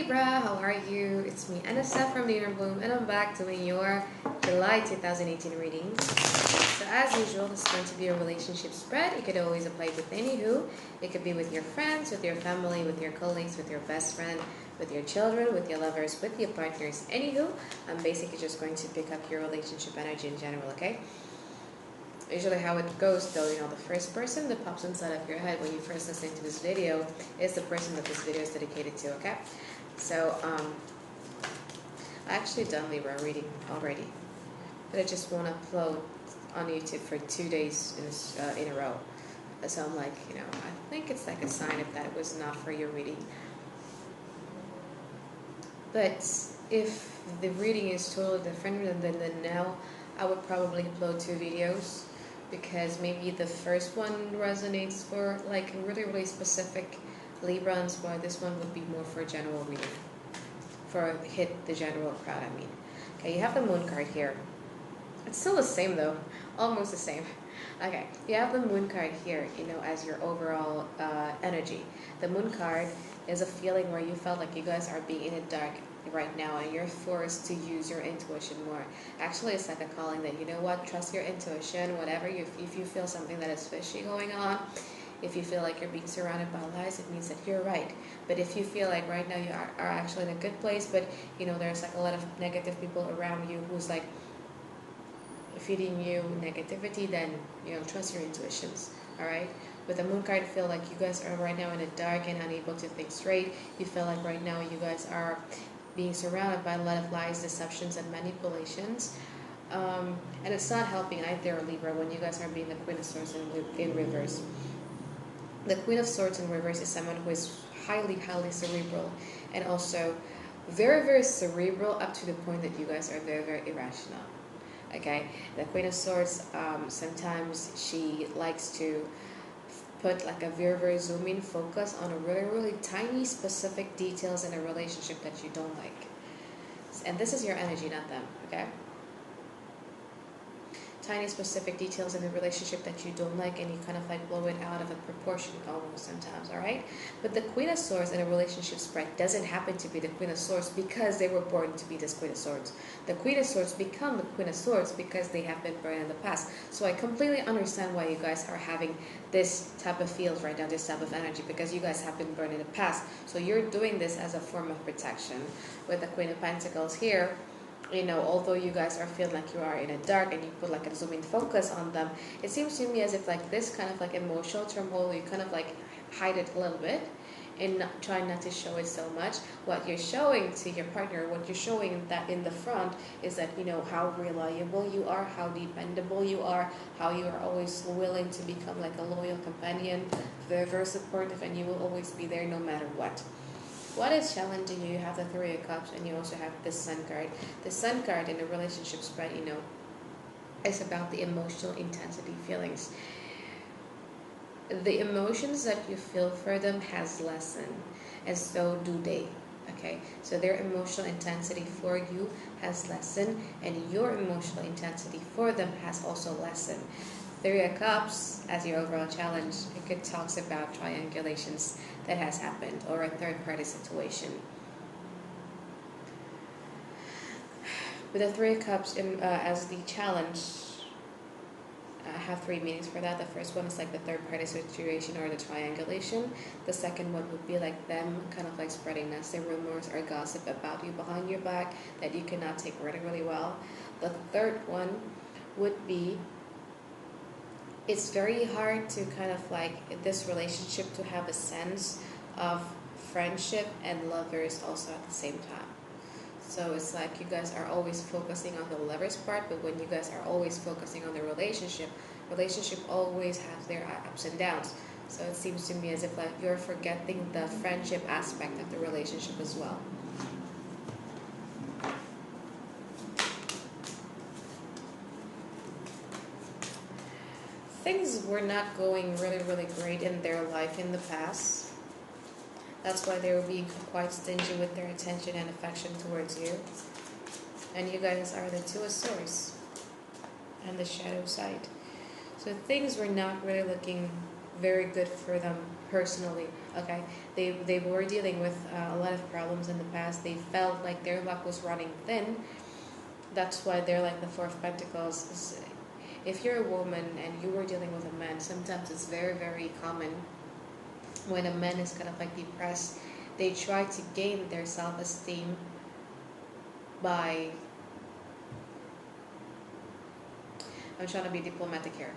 Libra, how are you? It's me, Anessa from the Inner Bloom, and I'm back doing your July 2018 reading. So as usual, this is going to be a relationship spread. You could always apply it with anywho. It could be with your friends, with your family, with your colleagues, with your best friend, with your children, with your lovers, with your partners, anywho. I'm basically just going to pick up your relationship energy in general, okay? Usually how it goes though, the first person that pops inside of your head when you first listen to this video is the person that this video is dedicated to, okay? So, I actually done Libra reading already, but I just won't upload on YouTube for 2 days in a row. So I'm like, I think it's like a sign of that it was not for your reading. But if the reading is totally different than now, I would probably upload 2 videos, because maybe the first one resonates for like really specific Librans, while this one would be more for general reading, for hit the general crowd, I mean. Okay, you have the moon card here. It's still the same though, almost the same. Okay, you have the moon card here, as your overall energy. The moon card is a feeling where you felt like you guys are being in the dark right now and you're forced to use your intuition more. Actually, it's like a calling that, trust your intuition, whatever. If you feel something that is fishy going on, if you feel like you're being surrounded by lies, it means that you're right. But if you feel like right now you are actually in a good place, but there's like a lot of negative people around you who's like feeding you negativity, then trust your intuitions. All right. With the moon card, feel like you guys are right now in the dark and unable to think straight. You feel like right now you guys are being surrounded by a lot of lies, deceptions, and manipulations. And it's not helping either, Libra, when you guys are being the Queen of Swords in reverse. The Queen of Swords in reverse is someone who is highly cerebral, and also very cerebral, up to the point that you guys are very irrational. Okay, the Queen of Swords, sometimes she likes to put like a very zoom in focus on a really tiny specific details in a relationship that you don't like. And this is your energy, not them, okay? Tiny specific details in the relationship that you don't like, and you kind of like blow it out of a proportion almost sometimes, all right? But the Queen of Swords in a relationship spread doesn't happen to be the Queen of Swords because they were born to be this Queen of Swords. The Queen of Swords become the Queen of Swords because they have been born in the past. So I completely understand why you guys are having this type of feels right now, this type of energy, because you guys have been born in the past. So you're doing this as a form of protection. With the Queen of Pentacles here, although you guys are feeling like you are in a dark and you put like a zoom in focus on them, it seems to me as if like this kind of like emotional turmoil, you kind of like hide it a little bit and try not to show it so much. What you're showing to your partner, what you're showing that in the front is that, how reliable you are, how dependable you are, how you are always willing to become like a loyal companion, very supportive, and you will always be there no matter what. What is challenging you? You have the Three of Cups, and you also have the Sun card. The Sun card in the relationship spread, is about the emotional intensity feelings. The emotions that you feel for them has lessened, and so do they. Okay, so their emotional intensity for you has lessened, and your emotional intensity for them has also lessened. Three of Cups as your overall challenge, it could talk about triangulations that has happened, or a third-party situation. With the Three of Cups as the challenge, I have 3 meanings for that. The first one is like the third-party situation or the triangulation. The second one would be like them kind of like spreading nasty rumors or gossip about you behind your back that you cannot take really well. The third one would be, it's very hard to kind of like this relationship to have a sense of friendship and lovers also at the same time. So it's like you guys are always focusing on the lovers part, but when you guys are always focusing on the relationship always has their ups and downs. So it seems to me as if like you're forgetting the friendship aspect of the relationship as well. Things were not going really great in their life in the past. That's why they were being quite stingy with their attention and affection towards you. And you guys are the Two of Swords and the shadow side. So things were not really looking very good for them personally. Okay, they were dealing with a lot of problems in the past. They felt like their luck was running thin. That's why they're like the Four of Pentacles. If you're a woman and you were dealing with a man, sometimes it's very, very common when a man is kind of like depressed, they try to gain their self-esteem by, I'm trying to be diplomatic here,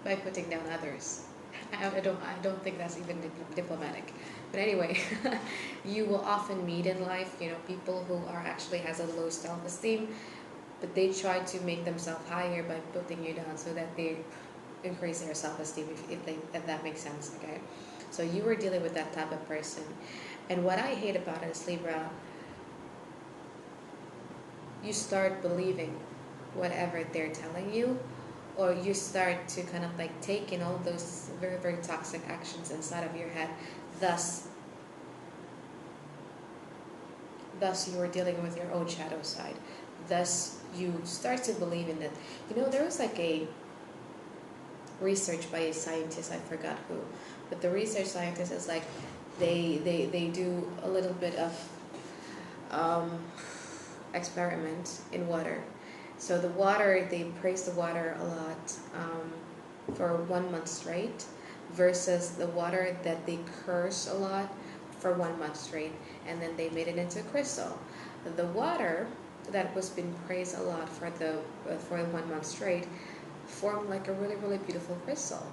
by putting down others. I don't think that's even diplomatic. But anyway, you will often meet in life, people who are actually has a low self-esteem, but they try to make themselves higher by putting you down so that they increase their self-esteem, if that makes sense. Okay, so you were dealing with that type of person, and what I hate about it is, Libra, you start believing whatever they're telling you, or you start to kind of like take in all those very, very toxic actions inside of your head. Thus you are dealing with your own shadow side. Thus you start to believe in that. There was like a research by a scientist, I forgot who, but the research scientist is like, they do a little bit of experiment in water. So the water, they praise the water a lot for 1 month straight, versus the water that they curse a lot for 1 month straight, and then they made it into crystal. The water that was being praised a lot for 1 month straight formed like a really, really beautiful crystal.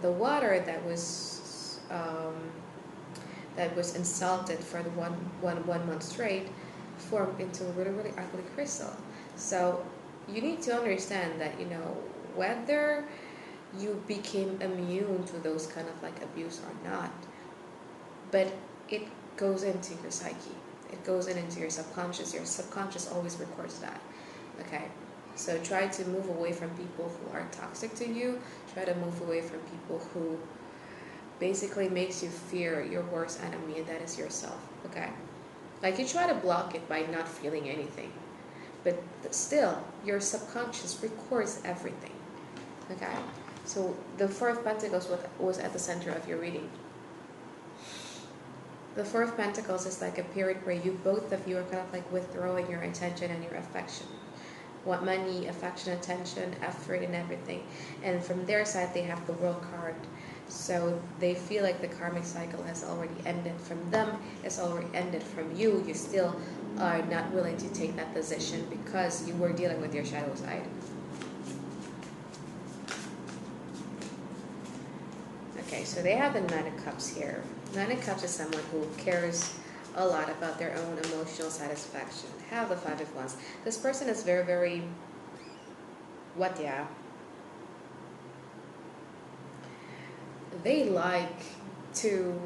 The water that was insulted for the one month straight formed into a really, really ugly crystal. So you need to understand that, whether you became immune to those kind of like abuse or not, but it goes into your psyche. It goes into your subconscious. Your subconscious always records that. Okay? So try to move away from people who are toxic to you. Try to move away from people who basically makes you fear your worst enemy, and that is yourself. Okay? Like, you try to block it by not feeling anything, but still your subconscious records everything. Okay? So the Four of Pentacles was at the center of your reading. The Four of Pentacles is like a period where both of you are kind of like withdrawing your attention and your affection. Want money, affection, attention, effort, and everything. And from their side, they have the World card. So they feel like the karmic cycle has already ended from them. It's already ended from you. You still are not willing to take that position because you were dealing with your shadow side. Okay, so they have the Nine of Cups here. Nine of Cups is someone who cares a lot about their own emotional satisfaction. Have the Five of Wands. This person is very, very, they like to,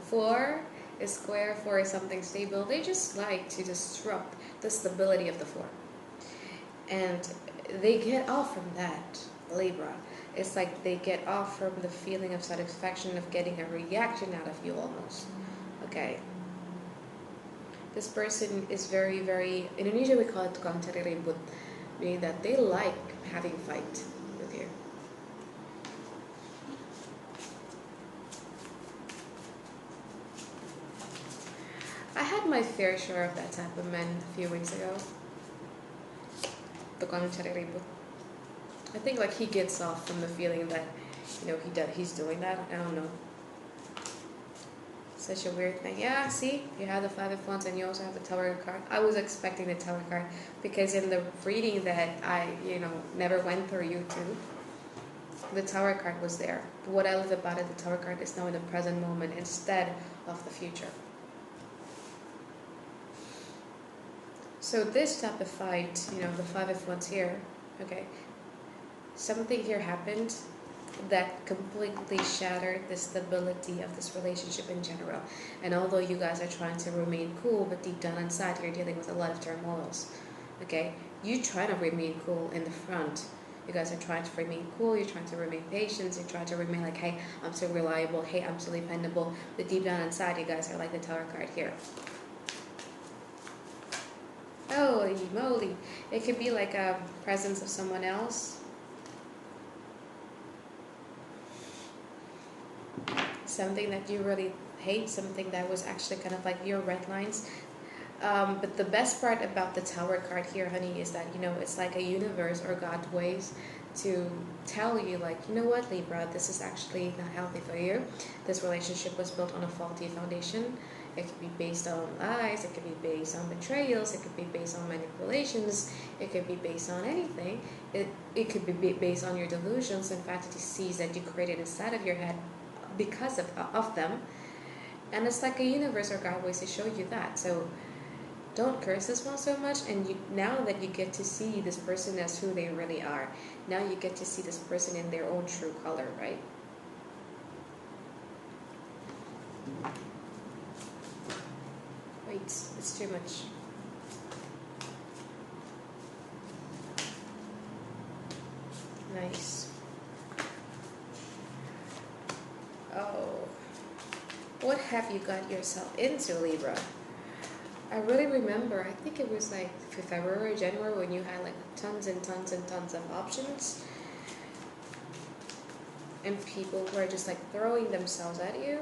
four is square, four is something stable. They just like to disrupt the stability of the four. And they get off from that, Libra. It's like they get off from the feeling of satisfaction of getting a reaction out of you almost. Okay. This person is very, very, in Indonesia we call it tukang cari ribut, meaning that they like having fight with you. I had my fair share of that type of men a few weeks ago. Tukang cari ribut. I think like he gets off from the feeling that, he's doing that. I don't know. Such a weird thing. Yeah, see? You have the Five of Wands and you also have the Tower card. I was expecting the Tower card because in the reading that I, never went through YouTube, the Tower card was there. But what I love about it, the Tower card is now in the present moment instead of the future. So this type of fight, the Five of Wands here, okay, something here happened that completely shattered the stability of this relationship in general. And although you guys are trying to remain cool, but deep down inside you're dealing with a lot of turmoils. Okay? You try to remain cool in the front. You guys are trying to remain cool, you're trying to remain patient, you're trying to remain like, hey, I'm so reliable, hey, I'm so dependable. But deep down inside you guys are like the Tower card here. Holy moly. It could be like a presence of someone else. Something that you really hate, something that was actually kind of like your red lines. But the best part about the Tower card here, honey, is that, you know, it's like a universe or God ways to tell you, like, you know what, Libra, this is actually not healthy for you. This relationship was built on a faulty foundation. It could be based on lies, it could be based on betrayals, it could be based on manipulations, it could be based on anything. It could be based on your delusions and fantasies that you created inside of your head because of them. And it's like a universe or God ways to show you that. So don't curse this one so much, and you, now that you get to see this person as who they really are, now you get to see this person in their own true color, right? Wait, it's too much. Nice. Oh, what have you got yourself into, Libra? I really remember, I think it was like February, January, when you had like tons and tons and tons of options. And people were just like throwing themselves at you.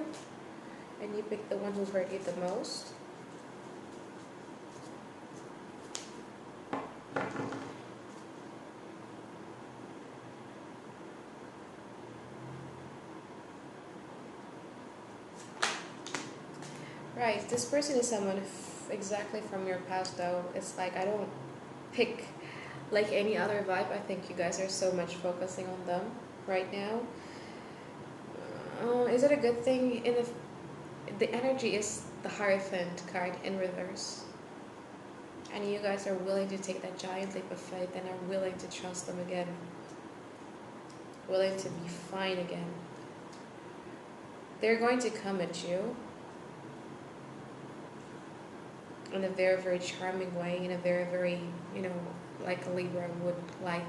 And you picked the one who hurt you the most. Right, this person is someone exactly from your past though. It's like I don't pick like any other vibe. I think you guys are so much focusing on them right now. Is it a good thing? In the energy is the Hierophant card in reverse. And you guys are willing to take that giant leap of faith and are willing to trust them again. Willing to be fine again. They're going to come at you in a very, very charming way, in a very, very, you know, like a Libra would like.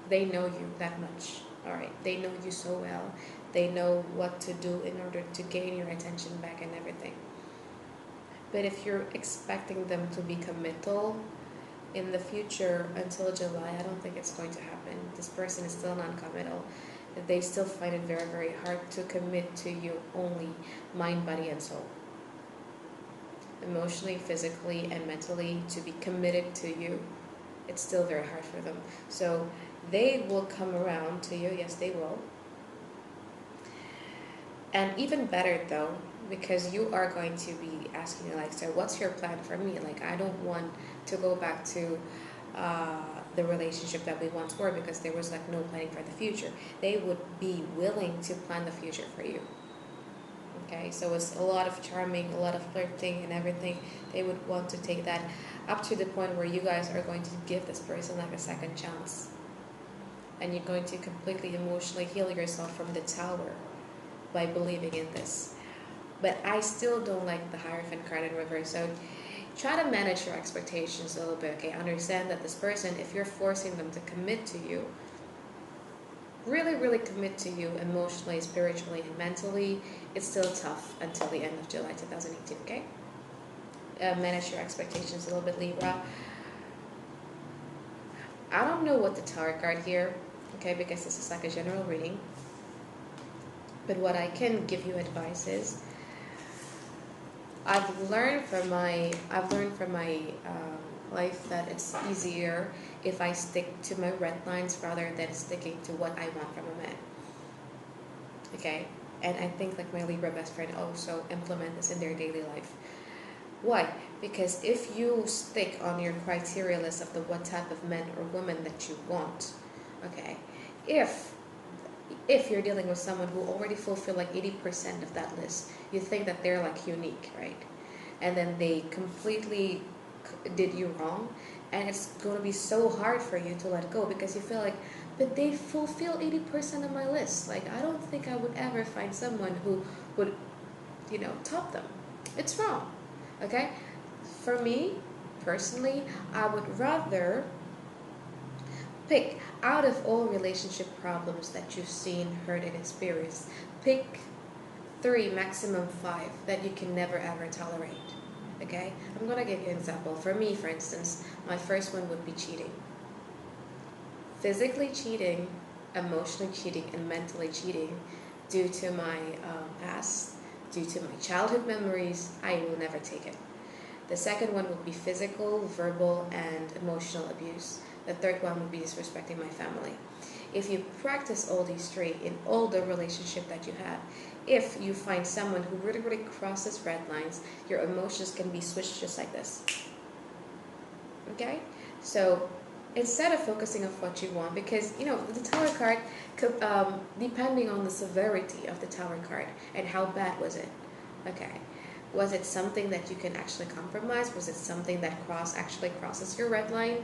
They know you that much, all right? They know you so well. They know what to do in order to gain your attention back and everything. But if you're expecting them to be committal in the future until July, I don't think it's going to happen. This person is still non-committal. They still find it very, very hard to commit to you only mind, body, and soul. Emotionally, physically, and mentally, to be committed to you, it's still very hard for them. So they will come around to you. Yes, they will. And even better though, because you are going to be asking, like, so what's your plan for me? Like, I don't want to go back to the relationship that we once were, because there was like no planning for the future. They would be willing to plan the future for you. Okay, so it's a lot of charming, a lot of flirting and everything. They would want to take that up to the point where you guys are going to give this person like a second chance. And you're going to completely emotionally heal yourself from the Tower by believing in this. But I still don't like the Hierophant card in reverse. So try to manage your expectations a little bit, okay? Understand that this person, if you're forcing them to commit to you, really, really commit to you emotionally, spiritually, and mentally, it's still tough until the end of July 2018, okay? Manage your expectations a little bit, Libra. I don't know what the Tower card here, okay, because this is like a general reading. But what I can give you advice is, I've learned from my life that it's easier if I stick to my red lines rather than sticking to what I want from a man. Okay? And I think like my Libra best friend also implement this in their daily life. Why? Because if you stick on your criteria list of the what type of men or women that you want, okay, if you're dealing with someone who already fulfill like 80% of that list, you think that they're like unique, right? And then they completely did you wrong, and it's going to be so hard for you to let go because you feel like, but they fulfill 80% of my list. Like, I don't think I would ever find someone who would, you know, top them. It's wrong, okay? For me, personally, I would rather pick out of all relationship problems that you've seen, heard, and experienced, pick 3, maximum 5 that you can never ever tolerate. Okay, I'm gonna give you an example. For me, for instance, my first one would be cheating. Physically cheating, emotionally cheating, and mentally cheating due to my past, due to my childhood memories. I will never take it. The second one would be physical, verbal, and emotional abuse. The third one would be disrespecting my family. If you practice all these three in all the relationship that you have, if you find someone who really, really crosses red lines, your emotions can be switched just like this. Okay? So instead of focusing on what you want, because the tower card could, depending on the severity of the tower card and how bad was it. Okay. Was it something that you can actually compromise? Was it something that actually crosses your red line?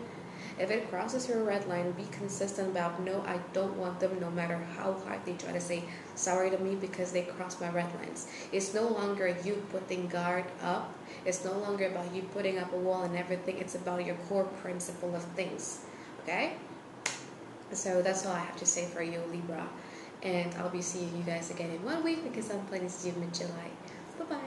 If it crosses your red line, be consistent about, no, I don't want them, no matter how hard they try to say sorry to me because they crossed my red lines. It's no longer you putting guard up. It's no longer about you putting up a wall and everything. It's about your core principle of things. Okay? So that's all I have to say for you, Libra. And I'll be seeing you guys again in 1 week because I'm planning to do mid-July. Bye-bye.